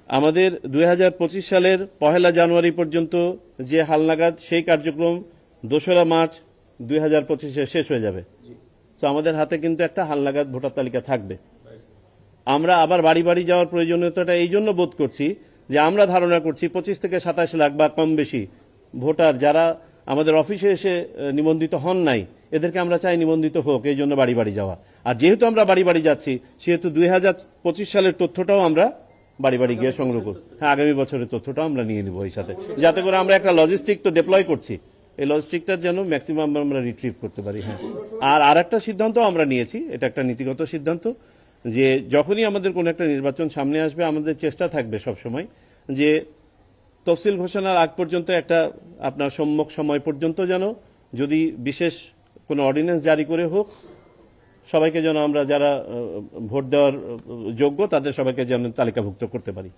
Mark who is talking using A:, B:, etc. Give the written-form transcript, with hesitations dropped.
A: আমাদের 2025 সালের 1 জানুয়ারি পর্যন্ত যে হালনাগাদ সেই কার্যক্রম 2রা মার্চ 2025-এ শেষ হয়ে যাবে। তো আমাদের হাতে কিন্তু একটা হালনাগাদ ভোটার তালিকা থাকবে। আমরা আবার বাড়ি বাড়ি যাওয়ার প্রয়োজনীয়তাটা এই জন্য বোধ করছি যে আমরা ধারণা করছি 25 থেকে 27 লাখ বা কম বেশি ভোটার যারা আমাদের অফিসে এসে নিবন্ধিত হন নাই, এদেরকে আমরা চাই নিবন্ধিত হোক, এই জন্য বাড়ি বাড়ি যাওয়া। আর যেহেতু আমরা বাড়ি বাড়ি যাচ্ছি, সেহেতু 2025 সালের তথ্যটাও আমরা বাড়ি বাড়ি গিয়ে সংগ্রহ করব। হ্যাঁ, আগামী বছরের তথ্যটাও আমরা নিয়ে নিব এই সাথে, যাতে করে আমরা একটা লজিস্টিক তো ডিপ্লয় করছি, এই লজিস্টিকটা যেন ম্যাক্সিমাম আমরা রিট্রিভ করতে পারি। হ্যাঁ, আর একটা সিদ্ধান্ত আমরা নিয়েছি, এটা একটা নীতিগত সিদ্ধান্ত, যে যখনই আমাদের কোনো একটা নির্বাচন সামনে আসবে, আমাদের চেষ্টা থাকবে সবসময় যে তফসিল ঘোষণার আগ পর্যন্ত একটা আপনার সম্মুখ সময় পর্যন্ত যেন যদি বিশেষ কোনো অর্ডিন্যান্স জারি করে হোক, সবাইকে যেন আমরা যারা ভোট দেওয়ার যোগ্য তাদের সবাইকে যেন তালিকাভুক্ত করতে পারি।